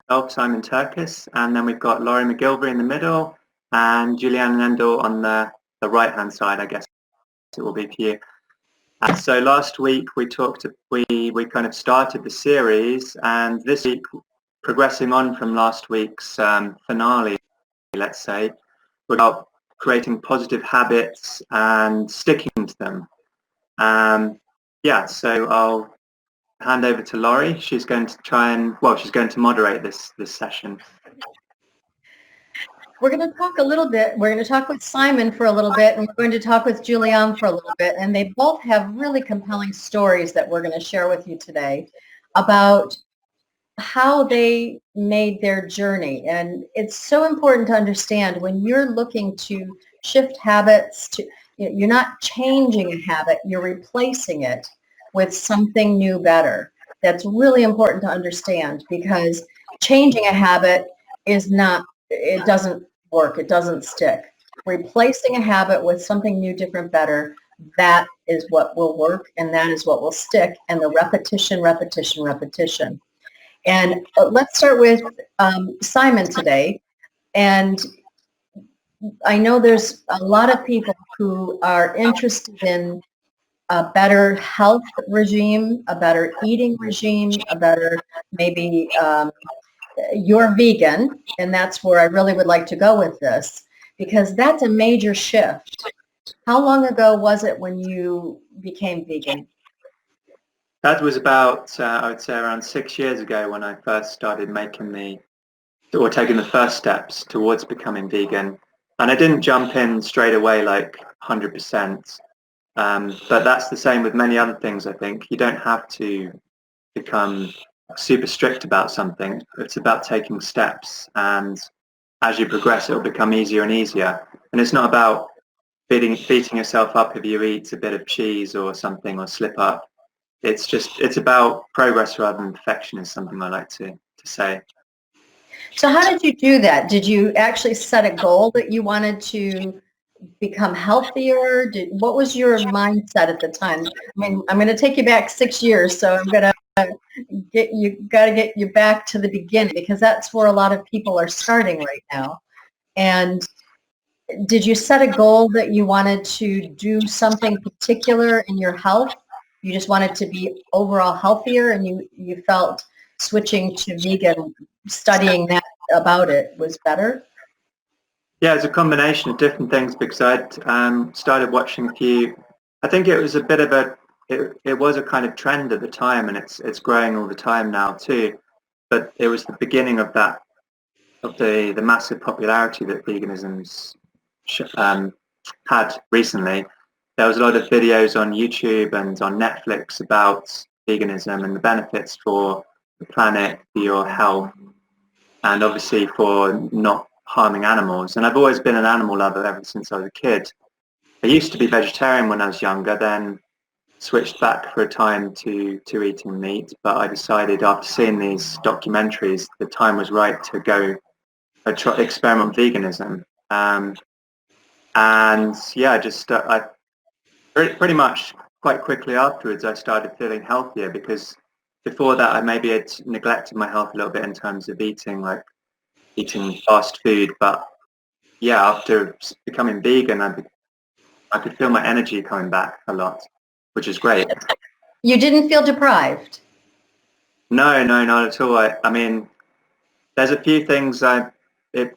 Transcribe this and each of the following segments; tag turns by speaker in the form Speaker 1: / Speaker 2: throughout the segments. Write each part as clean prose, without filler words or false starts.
Speaker 1: myself, Simon Turkis, and then we've got Laurie McGilvery in the middle and Julianne Nendel on the right-hand side, I guess it will be for you. So last week we kind of started the series, and this week, progressing on from last week's finale, let's say, we're about creating positive habits and sticking to them. Yeah, so I'll hand over to Laurie. She's going to she's going to moderate this session.
Speaker 2: We're going to talk a little bit. We're going to talk with Simon for a little bit, and we're going to talk with Julianne for a little bit. And they both have really compelling stories that we're going to share with you today about how they made their journey. And it's so important to understand when you're looking to shift habits, you're not changing a habit, you're replacing it with something new, better. That's really important to understand, because changing a habit it doesn't work, it doesn't stick. Replacing a habit with something new, different, better, that is what will work, and that is what will stick, and the repetition, repetition, repetition. And let's start with Simon today. And I know there's a lot of people who are interested in a better health regime, a better eating regime, a better maybe you're vegan, and that's where I really would like to go with this, because that's a major shift. How long ago was it when you became vegan?
Speaker 1: That was about, I would say, around 6 years ago when I first started taking the first steps towards becoming vegan. And I didn't jump in straight away like 100%. But that's the same with many other things, I think. You don't have to become super strict about something. It's about taking steps. And as you progress, it'll become easier and easier. And it's not about beating yourself up if you eat a bit of cheese or something or slip up. It's about progress rather than perfection, is something I like to say.
Speaker 2: So how did you do that? Did you actually set a goal that you wanted to become healthier? What was your mindset at the time? I mean, I'm going to take you back 6 years, so I'm going to get you back to the beginning, because that's where a lot of people are starting right now. And did you set a goal that you wanted to do something particular in your health? You just wanted to be overall healthier, and you felt switching to vegan, studying that about it was better?
Speaker 1: Yeah, it's a combination of different things, because I'd started watching a few. I think it was a bit of it was a kind of trend at the time, and it's growing all the time now too. But it was the beginning of the massive popularity that veganism's had recently. There was a lot of videos on YouTube and on Netflix about veganism and the benefits for the planet, for your health, and obviously for not harming animals. And I've always been an animal lover ever since I was a kid. I used to be vegetarian when I was younger, then switched back for a time to eating meat, but I decided after seeing these documentaries the time was right to go experiment with veganism. And yeah, I pretty much quite quickly afterwards I started feeling healthier, because before that I maybe had neglected my health a little bit in terms of eating fast food. But yeah, after becoming vegan, I could feel my energy coming back a lot, which is great.
Speaker 2: You didn't feel deprived?
Speaker 1: No, not at all. I mean, there's a few things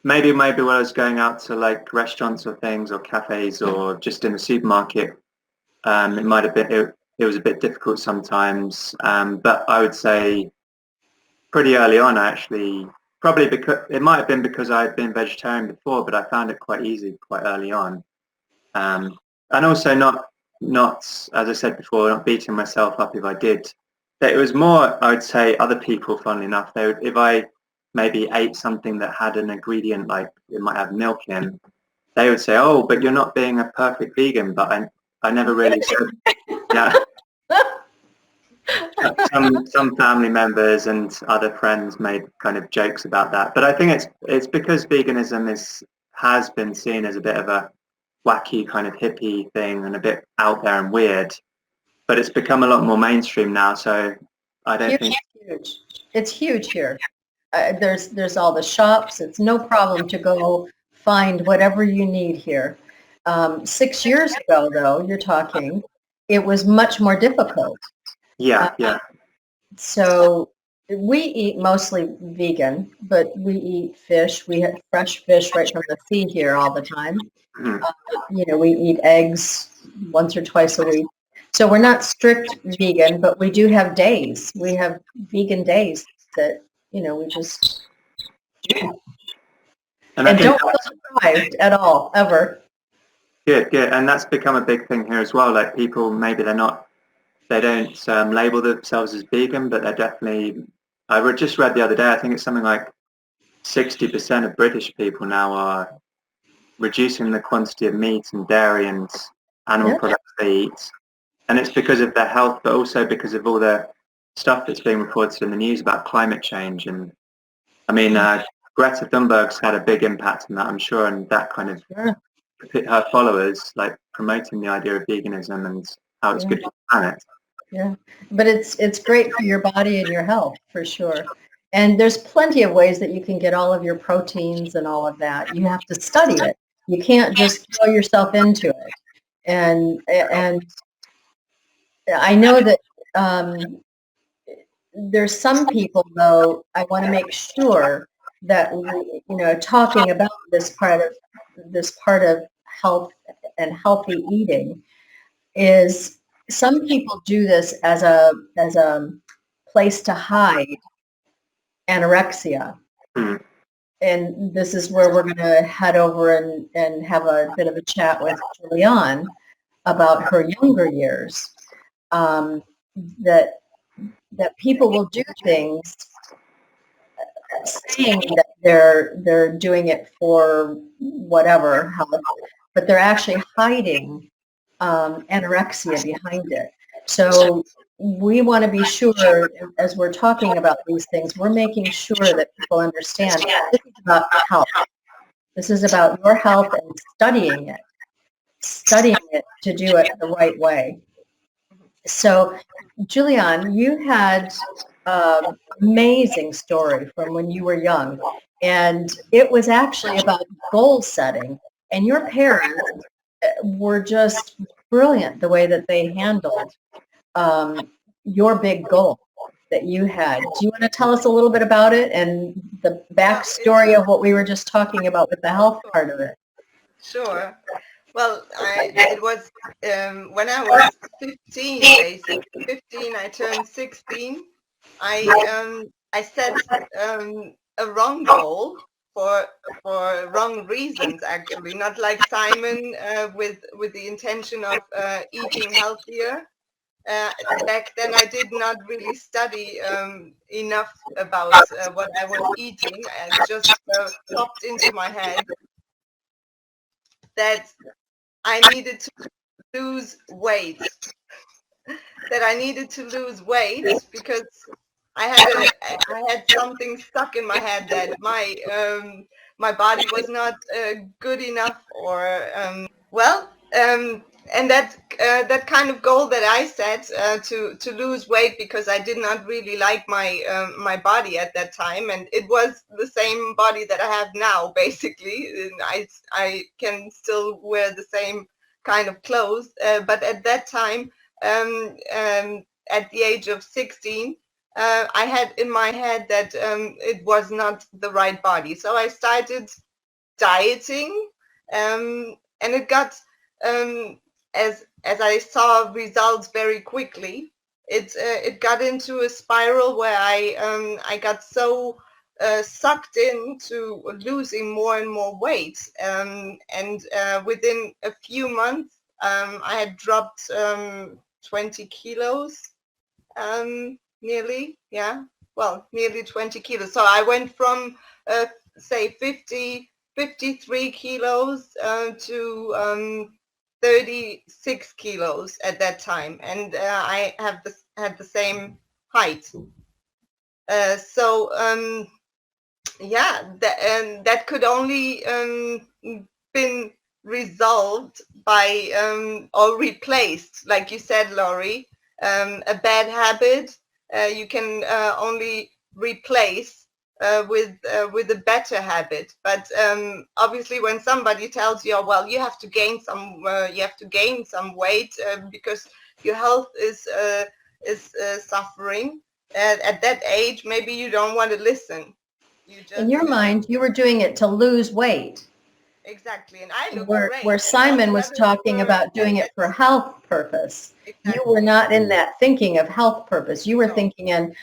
Speaker 1: maybe when I was going out to like restaurants or things or cafes or just in the supermarket, it might have been it was a bit difficult sometimes. But I would say pretty early on, actually, probably because it might have been because I had been vegetarian before, but I found it quite easy quite early on. And also not as I said before, not beating myself up if I did. It was more, I would say, other people, funnily enough, if I maybe ate something that had an ingredient like it might have milk in, they would say, "Oh, but you're not being a perfect vegan." But I never really said, yeah. Some family members and other friends made kind of jokes about that, but I think it's because veganism has been seen as a bit of a wacky kind of hippie thing and a bit out there and weird, but it's become a lot more mainstream now. So I don't think
Speaker 2: huge. It's huge here. there's all the shops. It's no problem to go find whatever you need here. 6 years ago, though, you're talking, it was much more difficult.
Speaker 1: Yeah, yeah.
Speaker 2: So we eat mostly vegan, but we eat fish. We have fresh fish right from the sea here all the time.
Speaker 1: Mhm.
Speaker 2: We eat eggs once or twice a week. So we're not strict vegan, but we do have days. We have vegan days that, we just do.
Speaker 1: And I
Speaker 2: And
Speaker 1: think
Speaker 2: don't feel deprived at all, ever.
Speaker 1: good, and that's become a big thing here as well. Like people, maybe they don't label themselves as vegan, but they're definitely. Just read the other day. I think it's something like 60% of British people now are reducing the quantity of meat and dairy and animal
Speaker 2: Yeah.
Speaker 1: products they eat, and it's because of their health, but also because of all the stuff that's being reported in the news about climate change. And I mean, Greta Thunberg's had a big impact on that, I'm sure, and that kind of
Speaker 2: Sure.
Speaker 1: her followers, like promoting the idea of veganism and how it's
Speaker 2: Yeah.
Speaker 1: good for the planet.
Speaker 2: Yeah, but it's great for your body and your health, for sure. And there's plenty of ways that you can get all of your proteins and all of that. You have to study it. You can't just throw yourself into it. And I know that there's some people, though, I want to make sure that talking about this part of health and healthy eating is some people do this as a place to hide anorexia.
Speaker 1: Mm.
Speaker 2: And this is where we're going to head over and have a bit of a chat with Julianne about her younger years. That people will do things saying that they're doing it for whatever health, but they're actually hiding anorexia behind it. So we want to be sure, as we're talking about these things, we're making sure that people understand this is about health. This is about your health and studying it to do it the right way. So, Julianne, you had an amazing story from when you were young, and it was actually about goal setting. And your parents were just brilliant the way that they handled your big goal that you had. Do you want to tell us a little bit about it and the backstory of what we were just talking about with the health part of it?
Speaker 3: Sure. Well, it was when I was 15, basically 15. I turned 16. I set a wrong goal for wrong reasons, actually. Not like Simon with the intention of eating healthier. Back then, I did not really study enough about what I was eating. It just popped into my head that I needed to lose weight. Because I had something stuck in my head that my body was not good enough, or and that kind of goal that I set to lose weight, because I did not really like my body at that time, and it was the same body that I have now, basically. And I can still wear the same kind of clothes, but at that time, at the age of 16, I had in my head that it was not the right body, so I started dieting, and it got as I saw results very quickly. It got into a spiral where I got so sucked into losing more and more weight, and within a few months I had dropped 20 kilos, nearly 20 kilos. So I went from say 53 kilos to 36 kilos at that time, and I had the same height. That could only been resolved by or replaced, like you said, Laurie. A bad habit you can only replace with a better habit. But obviously, when somebody tells you, oh, well, you have to gain some weight because your health is suffering, at that age, maybe you don't want to listen. You just,
Speaker 2: in your mind, you were doing it to lose weight.
Speaker 3: Exactly, and I look
Speaker 2: Where
Speaker 3: great.
Speaker 2: Simon was talking about doing it for health purpose. You were not in that thinking of health purpose. You were thinking in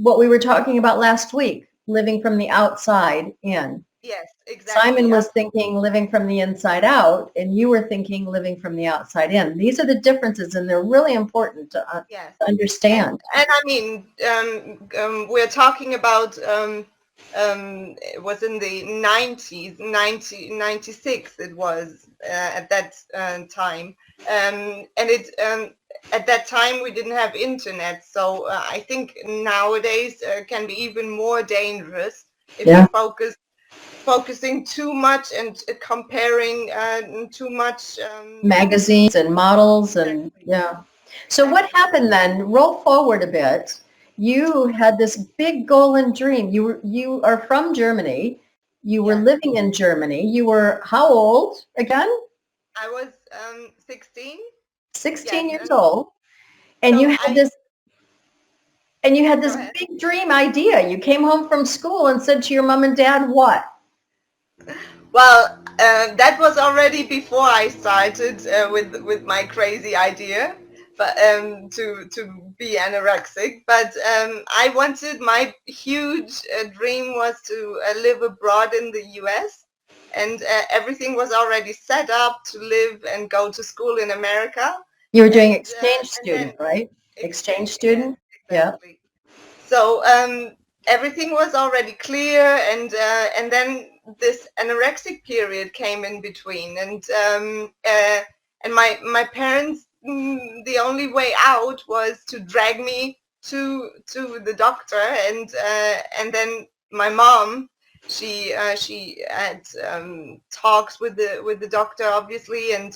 Speaker 2: what we were talking about last week, living from the outside in.
Speaker 3: Yes, exactly.
Speaker 2: Simon was thinking living from the inside out, and you were thinking living from the outside in. These are the differences, and they're really important to understand.
Speaker 3: And I mean, we're talking about it was in the 90s, 96 it was at that time. And it at that time we didn't have internet, so I think nowadays can be even more dangerous if you focusing too much and comparing too much
Speaker 2: magazines and models and So what happened then? Roll forward a bit. You had this big goal and dream. You are from Germany. You were living in Germany. You were how old again?
Speaker 3: I was 16.
Speaker 2: 16 years old. And so you had this big dream idea. You came home from school and said to your mom and dad what?
Speaker 3: Well, that was already before I started with my crazy idea, but to be anorexic. But I wanted, my huge dream was to live abroad in the US, and everything was already set up to live and go to school in America.
Speaker 2: You were doing exchange student, right? Exchange student.
Speaker 3: Yeah. Exactly. So everything was already clear, and then this anorexic period came in between, and my parents, the only way out was to drag me to the doctor, and then my mom, she had talks with the doctor, obviously, and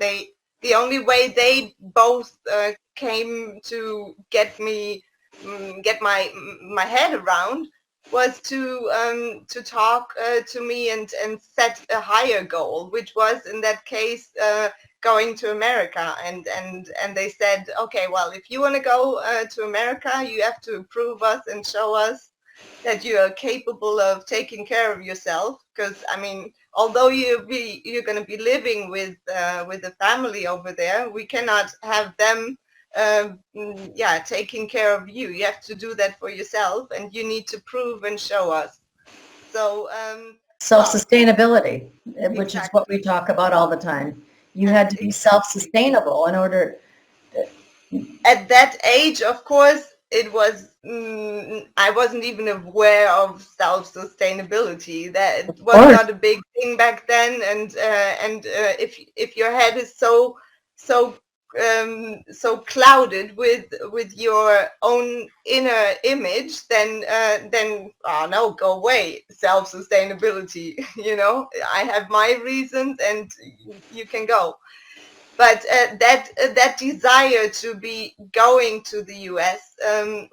Speaker 3: they, the only way they both came to get my head around was to talk to me and set a higher goal, which was in that case going to America. And they said, okay, well, if you want to go to America, you have to prove us and show us that you are capable of taking care of yourself. Because I mean, although you're going to be living with a family over there, we cannot have them taking care of you. You have to do that for yourself, and you need to prove and show us. So
Speaker 2: self-sustainability, which is what we talk about all the time. You had to be self-sustainable in order.
Speaker 3: At that age, of course, it was I wasn't even aware of self-sustainability. That was not a big thing back then, and if your head is so clouded with your own inner image, then oh no, go away, self-sustainability. You know, I have my reasons, and you can go. But that desire to be going to the US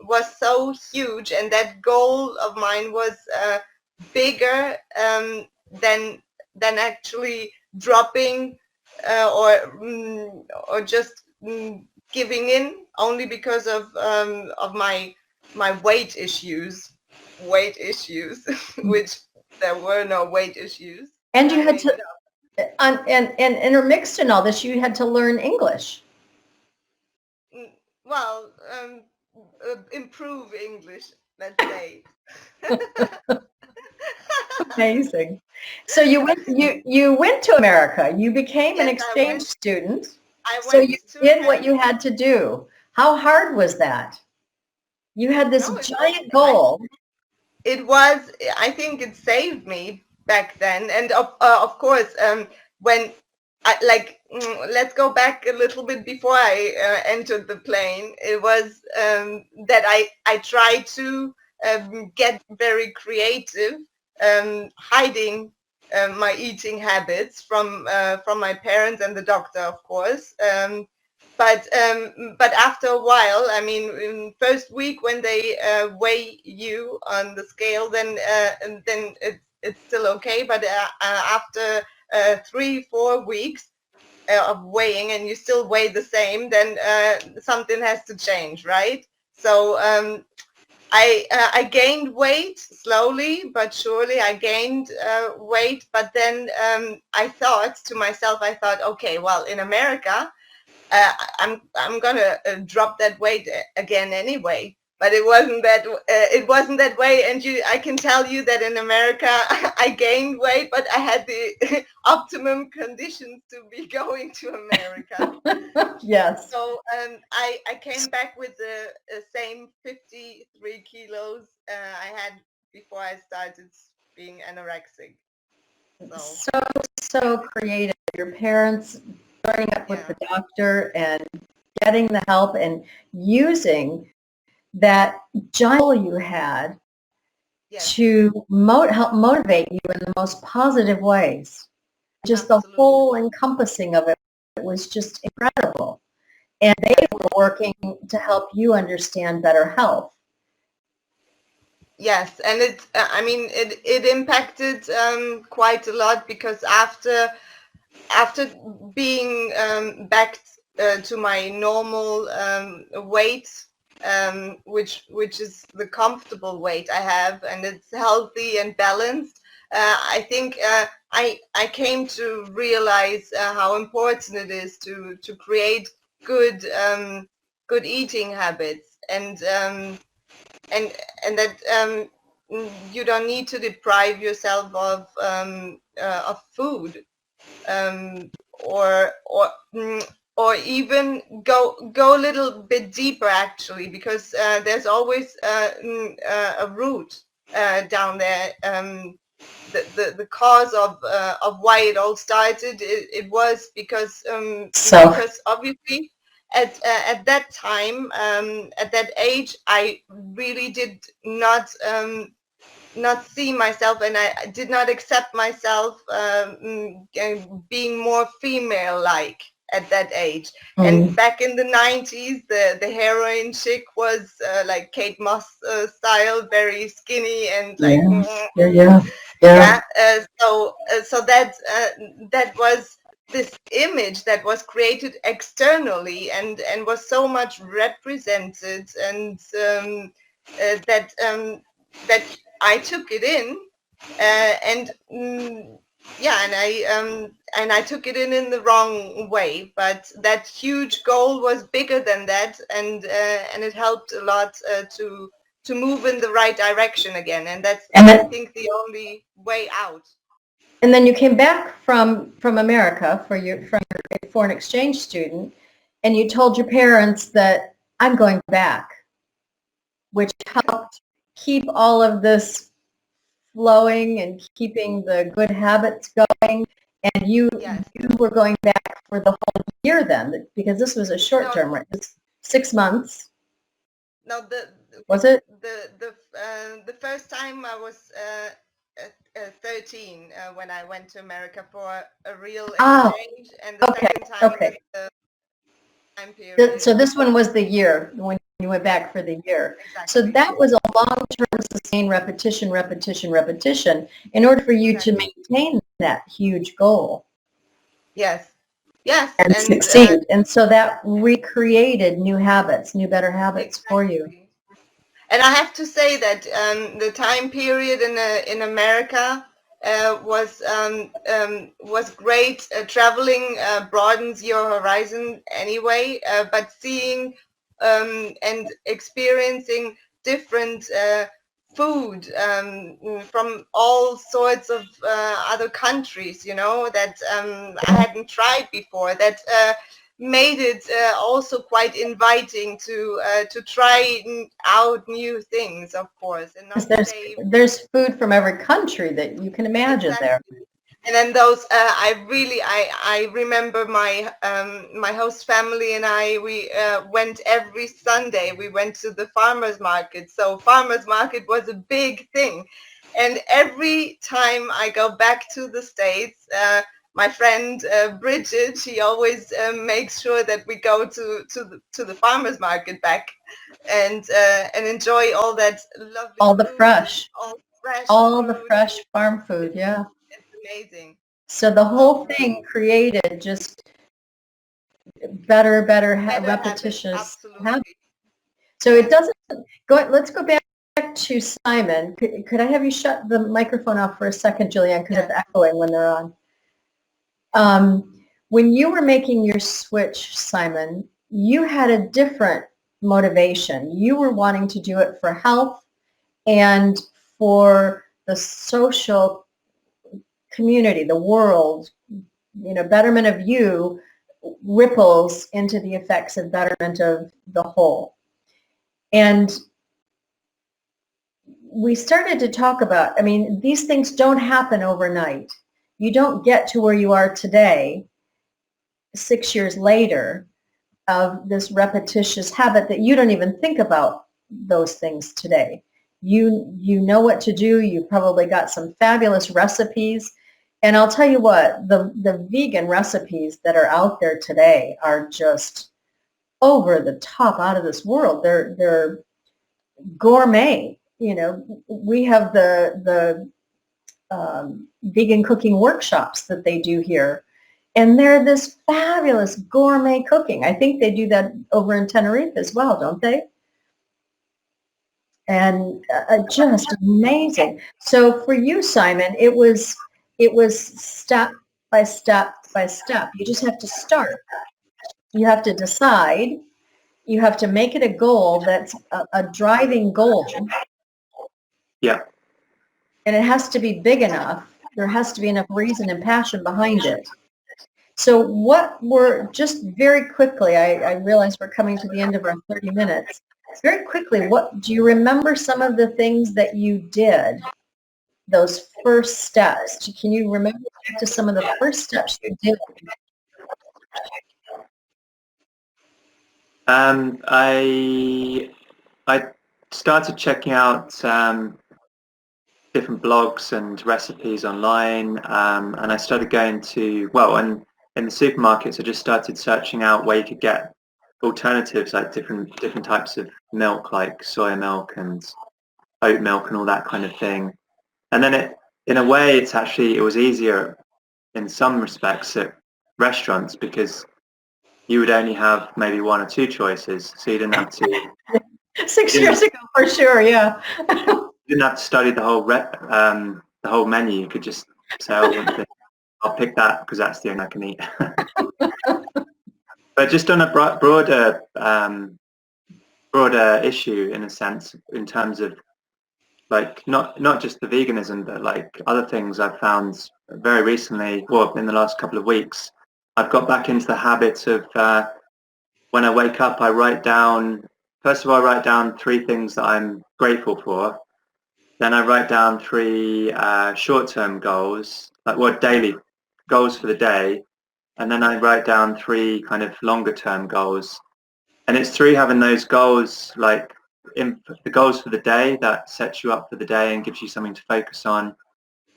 Speaker 3: was so huge, and that goal of mine was bigger than actually dropping or just giving in, only because of my weight issues, which there were no weight issues.
Speaker 2: And you had to, and intermixed in all this, you had to learn English.
Speaker 3: Well, improve English, let's say.
Speaker 2: Amazing. So you went to America. You became an exchange student. So you did what you had to do. How hard was that? You had this giant goal.
Speaker 3: It was, I think it saved me back then. And of course, when let's go back a little bit before I entered the plane. It was that I tried to get very creative, hiding my eating habits from my parents and the doctor, of course. but after a while, I mean, in first week when they weigh you on the scale, then it's still okay. But after 3-4 weeks of weighing, and you still weigh the same, then something has to change, right? So I gained weight slowly but surely. I gained weight, but then I thought to myself, okay, well, in America, I'm gonna drop that weight again anyway. But it wasn't that way, and I can tell you that in America I gained weight, but I had the optimum conditions to be going to America.
Speaker 2: Yes.
Speaker 3: So I came back with the same 53 kilos I had before I started being anorexic.
Speaker 2: So creative. Your parents starting up with
Speaker 3: Yeah.
Speaker 2: the doctor and getting the help and using that giant goal you had
Speaker 3: Yes.
Speaker 2: to help motivate you in the most positive ways. Just
Speaker 3: Absolutely.
Speaker 2: the whole encompassing of it was just incredible. And they were working to help you understand better health.
Speaker 3: Yes, and I mean, it impacted quite a lot, because after being back to my normal weight, which is the comfortable weight I have, and it's healthy and balanced, I think I came to realize how important it is to create good good eating habits, and that you don't need to deprive yourself of food, or even go a little bit deeper, actually, because there's always a root down there. The cause of why it all started, it was because obviously at that time, at that age, I really did not see myself, and I did not accept myself being more female-like at that age. And back in the 90s, the heroin chick was like Kate Moss style, very skinny and like
Speaker 2: Yeah.
Speaker 3: so that was this image that was created externally, and was so much represented, and that I took it in, and I took it in the wrong way. But that huge goal was bigger than that, and it helped a lot to move in the right direction again, and that's I think the only way out.
Speaker 2: And then you came back from America from your foreign exchange student, and you told your parents that I'm going back, which helped keep all of this flowing and keeping the good habits going. And you were going back for the whole year then, because this was a short term, right? It's 6 months.
Speaker 3: No,
Speaker 2: was it?
Speaker 3: The first time I was 13 when I went to America for a real exchange, and the second time was the time period.
Speaker 2: So this one was the year when you went back for the year.
Speaker 3: Exactly.
Speaker 2: So that was a long-term sustained repetition in order for you to maintain that huge goal.
Speaker 3: Yes.
Speaker 2: And succeed. And so that recreated new habits, better habits for you.
Speaker 3: And I have to say that the time period in America was great. Traveling broadens your horizon anyway, but seeing and experiencing different food from all sorts of other countries, that I hadn't tried before, that made it also quite inviting to try out new things, of course, and not
Speaker 2: there's food from every country that you can imagine there.
Speaker 3: And then those I remember my my host family and we went every Sunday. We went to the farmers market. So farmers market was a big thing, and every time I go back to the States, my friend Bridget, she always makes sure that we go to the farmers market back and enjoy all that lovely
Speaker 2: All the
Speaker 3: food,
Speaker 2: fresh, all the
Speaker 3: food.
Speaker 2: fresh farm food. Yeah.
Speaker 3: It's amazing.
Speaker 2: So the whole thing created just better
Speaker 3: Habits,
Speaker 2: repetitious
Speaker 3: absolutely.
Speaker 2: habits. So it doesn't go. Let's go back to Simon. Could I have you shut the microphone off for a second, Julianne, because it's echoing when they're on. When you were making your switch, Simon, you had a different motivation. You were wanting to do it for health and for the social community, the world, betterment of you ripples into the effects of betterment of the whole. And we started to talk about, these things don't happen overnight. You don't get to where you are today, 6 years later, of this repetitious habit that you don't even think about those things today. You know what to do. You probably got some fabulous recipes. And I'll tell you what, the vegan recipes that are out there today are just over the top, out of this world. They're gourmet. We have the vegan cooking workshops that they do here. And they're this fabulous gourmet cooking. I think they do that over in Tenerife as well, don't they? And just amazing. So for you, Simon, it was step by step by step. You just have to start. You have to decide. You have to make it a goal that's a driving goal.
Speaker 1: Yeah.
Speaker 2: And it has to be big enough. There has to be enough reason and passion behind it. So what were, just very quickly, I realize we're coming to the end of our 30 minutes. Very quickly, what do you remember some of the things that you did, those first steps? Can you remember back to some of the first steps you did?
Speaker 1: I started checking out different blogs and recipes online, and I started going to, and in the supermarkets I just started searching out where you could get alternatives, like different types of milk, like soy milk and oat milk and all that kind of thing. And then in a way, it was easier in some respects at restaurants, because you would only have maybe one or two choices, so you didn't have to
Speaker 2: 6 years ago, for sure, yeah.
Speaker 1: You didn't have to study the whole menu. You could just say, I'll pick that because that's the only I can eat. But just on a broader issue, in a sense, in terms of like not just the veganism, but like other things I've found very recently, or in the last couple of weeks, I've got back into the habit of when I wake up, I write down 3 things that I'm grateful for. Then I write down 3 short-term goals, daily goals for the day, and then I write down 3 kind of longer-term goals. And it's through having those goals, like the goals for the day, that sets you up for the day and gives you something to focus on.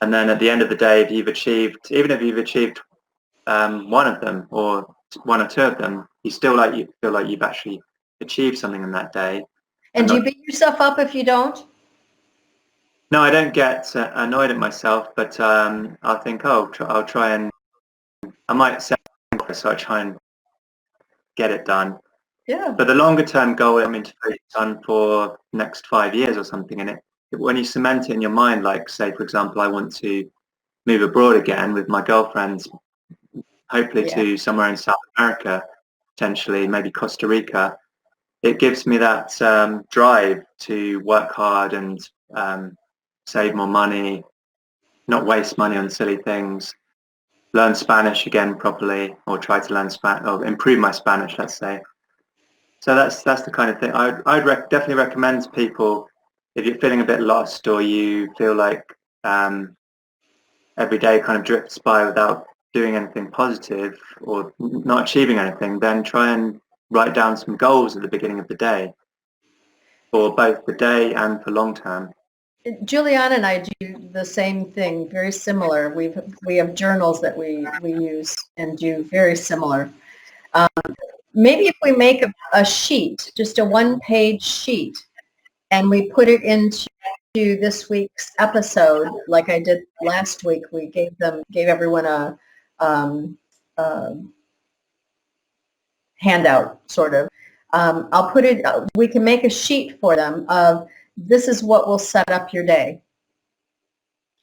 Speaker 1: And then at the end of the day, even if you've achieved one of them or 1 or 2 of them, you feel like you've actually achieved something in that day.
Speaker 2: And do you beat yourself up if you don't?
Speaker 1: No, I don't get annoyed at myself, but I'll think, I'll try and I might set so I try and get it done.
Speaker 2: Yeah.
Speaker 1: But the longer term goal, to focus on for the next 5 years or something, and when you cement it in your mind, like say for example, I want to move abroad again with my girlfriends, hopefully to somewhere in South America, potentially maybe Costa Rica. It gives me that drive to work hard and save more money, not waste money on silly things, learn Spanish again properly, or try to learn Spanish, or improve my Spanish, let's say. So that's the kind of thing I'd definitely recommend to people. If you're feeling a bit lost, or you feel like every day kind of drifts by without doing anything positive or not achieving anything, then try and write down some goals at the beginning of the day, for both the day and for long term.
Speaker 2: Juliana and I do the same thing, very similar. We have journals that we use and do very similar. Maybe if we make a sheet, just a one-page sheet, and we put it into this week's episode, like I did last week, we gave everyone a handout, sort of. I'll put it. We can make a sheet for them of this is what will set up your day.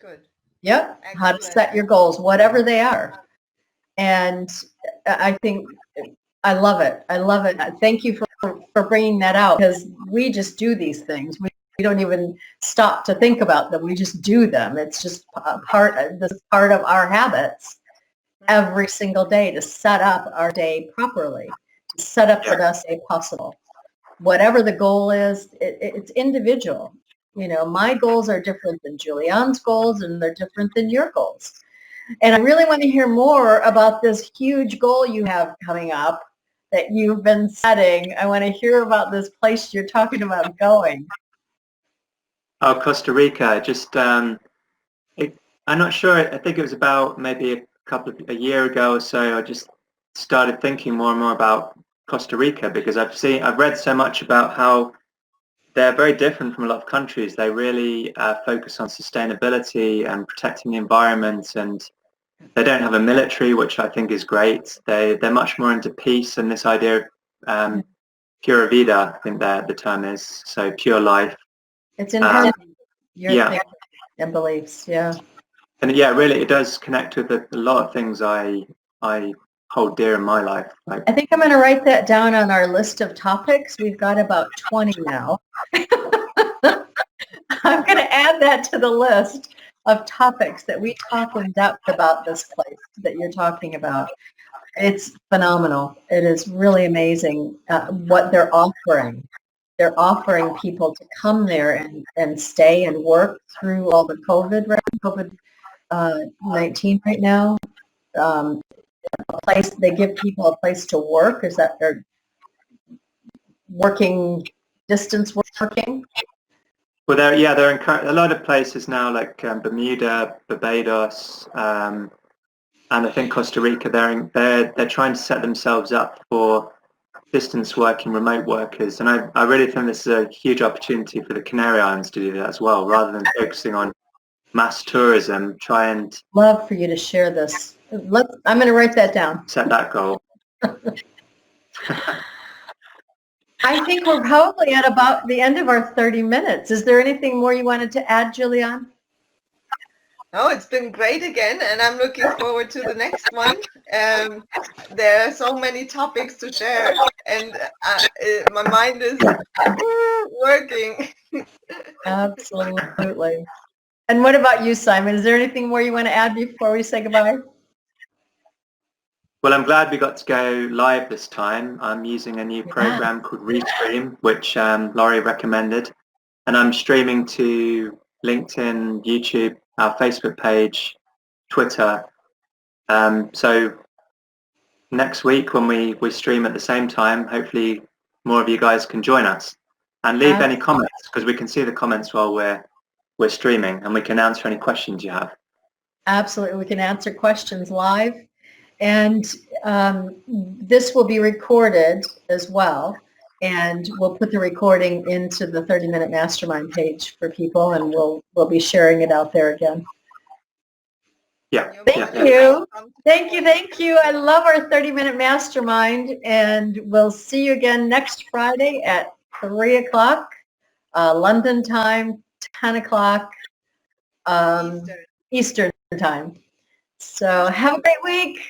Speaker 3: Good.
Speaker 2: Yep.
Speaker 3: Excellent.
Speaker 2: How to set your goals, whatever they are. And I think I love it. I love it. Thank you for bringing that out, because we just do these things. We don't even stop to think about them. We just do them. It's just part of our habits every single day to set up our day properly, to set up the best day possible. Whatever the goal is, it's individual. You know, my goals are different than Julianne's goals, and they're different than your goals. And I really want to hear more about this huge goal you have coming up that you've been setting. I want to hear about this place you're talking about going.
Speaker 1: Oh, Costa Rica. Just, I'm not sure. I think it was about maybe a year ago or so. I just started thinking more and more about Costa Rica, because I've read so much about how they're very different from a lot of countries. They really focus on sustainability and protecting the environment, and they don't have a military, which I think is great. They're much more into peace and this idea of pura vida, I think that the term is, so pure life.
Speaker 2: It's in your thinking and beliefs, yeah.
Speaker 1: And yeah, really, it does connect with a lot of things I hold dear in my life. Like,
Speaker 2: I think I'm going to write that down on our list of topics. We've got about 20 now. I'm going to add that to the list of topics that we talk in depth about this place that you're talking about. It's phenomenal. It is really amazing what they're offering. They're offering people to come there and stay and work through all the COVID-19 right now. They give people a place to work. Is that they're working, distance working?
Speaker 1: well, they're in a lot of places now, like Bermuda, Barbados, and I think Costa Rica. They're trying to set themselves up for distance working, remote workers, and I really think this is a huge opportunity for the Canary Islands to do that as well, rather than focusing on mass tourism. Try and
Speaker 2: love for you to share this. I'm going to write that down.
Speaker 1: Set that goal.
Speaker 2: I think we're probably at about the end of our 30 minutes. Is there anything more you wanted to add, Julianne?
Speaker 3: No, it's been great again, and I'm looking forward to the next one. There are so many topics to share, and my mind is working.
Speaker 2: Absolutely. And what about you, Simon? Is there anything more you want to add before we say goodbye?
Speaker 1: Well, I'm glad we got to go live this time. I'm using a new program called Restream, which Laurie recommended. And I'm streaming to LinkedIn, YouTube, our Facebook page, Twitter. So next week when we stream at the same time, hopefully more of you guys can join us. And leave any comments, because we can see the comments while we're streaming, and we can answer any questions you have.
Speaker 2: Absolutely. We can answer questions live. And this will be recorded as well, and we'll put the recording into the 30-minute mastermind page for people, and we'll be sharing it out there again.
Speaker 1: Yeah.
Speaker 2: Thank you. I love our 30-minute mastermind, and we'll see you again next Friday at 3 o'clock London time, 10 o'clock Eastern time. So have a great week.